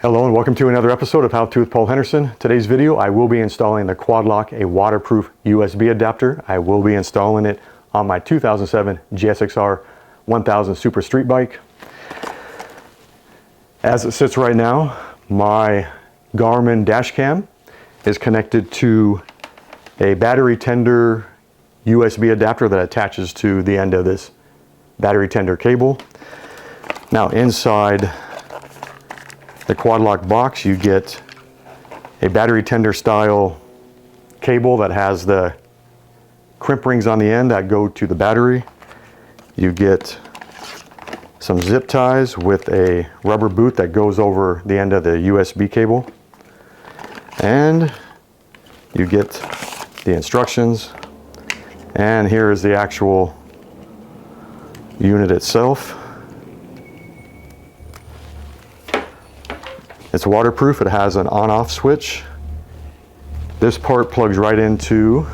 Hello and welcome to another episode of How To with Paul Henderson. Today's video, I will be installing the Quad Lock, a waterproof USB adapter. I will be installing it on my 2007 GSXR 1000 Super Street Bike. As it sits right now, my Garmin dash cam is connected to a battery tender USB adapter that attaches to the end of this battery tender cable. Now inside the Quad Lock box, you get a battery tender style cable that has the crimp rings on the end that go to the battery. You get some zip ties with a rubber boot that goes over the end of the USB cable. And you get the instructions. And here is the actual unit itself. It's waterproof. It has an on-off switch. This part plugs right into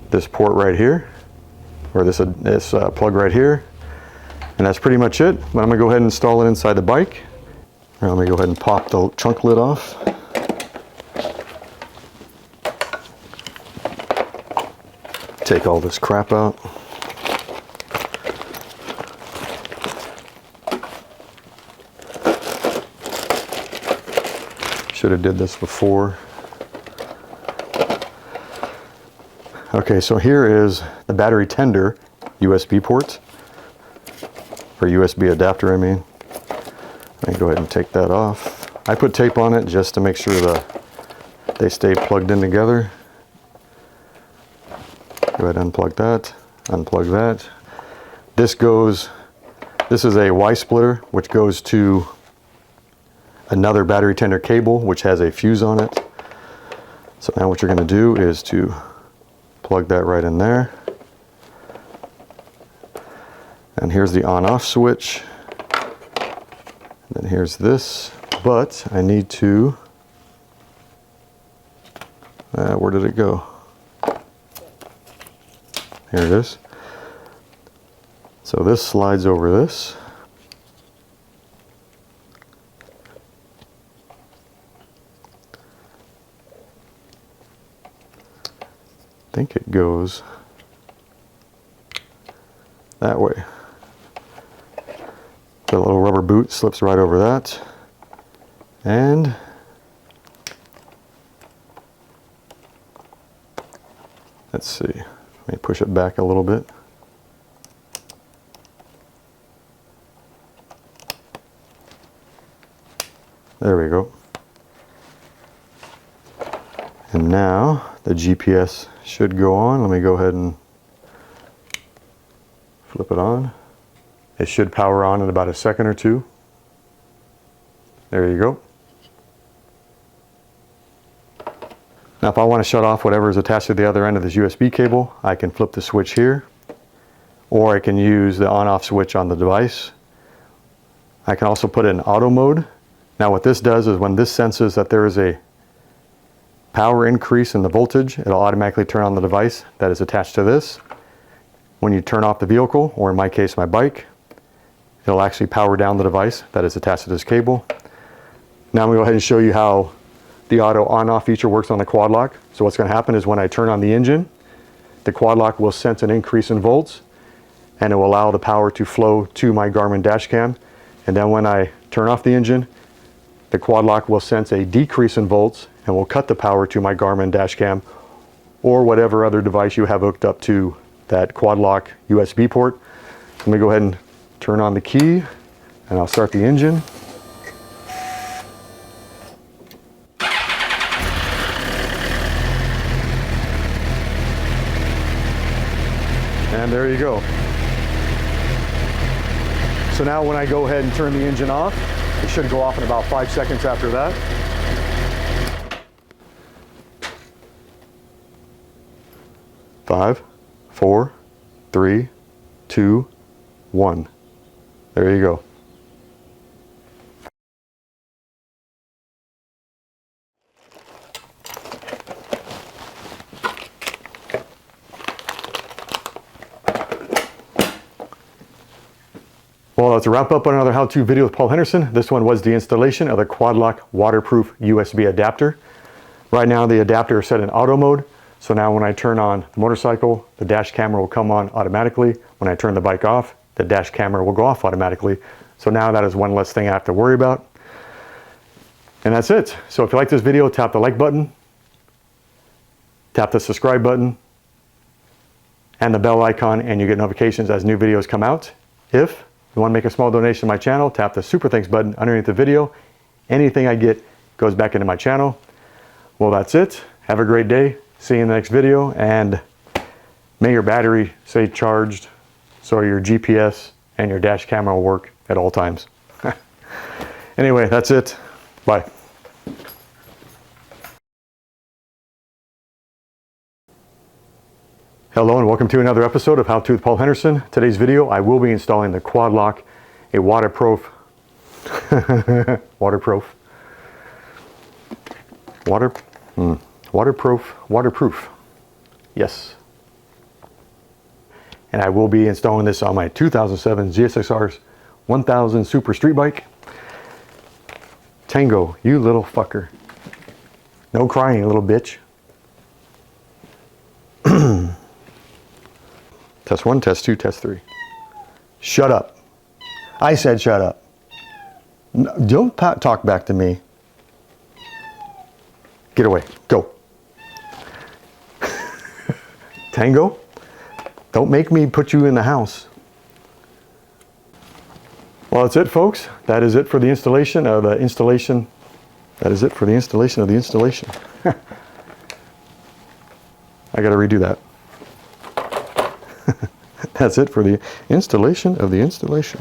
this port right here, or this plug right here. And that's pretty much it. But I'm gonna go ahead and install it inside the bike. Now let me go ahead and pop the trunk lid off. Take all this crap out. Should have did this before. Okay, so here is the battery tender USB port, or USB adapter, I mean. Let me go ahead and take that off. I put tape on it just to make sure that they stay plugged in together. Go ahead and unplug that, unplug that. This is a Y splitter, which goes to another battery tender cable, which has a fuse on it. So now what you're going to do is to plug that right in there. And here's the on-off switch. And then here's this, but I need to, where did it go? Here it is. So this slides over this. I think it goes that way. The little rubber boot slips right over that. And let's see, let me push it back a little bit. There we go. And now the GPS should go on. Let me go ahead and flip it on. It should power on in about a second or two. There you go. Now if I want to shut off whatever is attached to the other end of this USB cable, I can flip the switch here, or I can use the on-off switch on the device. I can also put it in auto mode. Now what this does is when this senses that there is a power increase in the voltage, it'll automatically turn on the device that is attached to this. When you turn off the vehicle, or in my case my bike, it'll actually power down the device that is attached to this cable. Now I'm going to go ahead and show you how the auto on-off feature works on the Quad Lock. So what's going to happen is when I turn on the engine, the Quad Lock will sense an increase in volts, and it will allow the power to flow to my Garmin dash cam. And then when I turn off the engine, the Quad Lock will sense a decrease in volts and will cut the power to my Garmin dash cam or whatever other device you have hooked up to that Quad Lock USB port. Let me go ahead and turn on the key and I'll start the engine. And there you go. So now when I go ahead and turn the engine off, it should go off in about 5 seconds after that. Five, 4, 3, 2, 1. There you go. Well, that's a wrap up on another how-to video with Paul Henderson. This one was the installation of the quad lock waterproof USB adapter. Right now the adapter is set in auto mode, so now when I turn on the motorcycle, the dash camera will come on automatically. When I turn the bike off, the dash camera will go off automatically. So now that is one less thing I have to worry about. And that's it. So if you like this video, tap the like button, tap the subscribe button, and the bell icon, and you get notifications as new videos come out. If you want to make a small donation to my channel, tap the super thanks button underneath the video. Anything I get goes back into my channel. Well, that's it. Have a great day. See you in the next video, and may your battery stay charged so your GPS and your dash camera will work at all times. Anyway, that's it. Bye. Hello and welcome to another episode of How To with Paul Henderson. Today's video, I will be installing the quad lock, a waterproof, waterproof, yes. And I will be installing this on my 2007 GSXR's 1000 Super Street Bike. Tango, you little fucker. No crying, little bitch. Test 1, test 2, test 3. Shut up. I said shut up. No, don't talk back to me. Get away. Go. Tango, don't make me put you in the house. Well, that's it, folks. That is it for the installation of the installation. That is it for the installation of the installation. I got to redo that. That's it for the installation of the installation.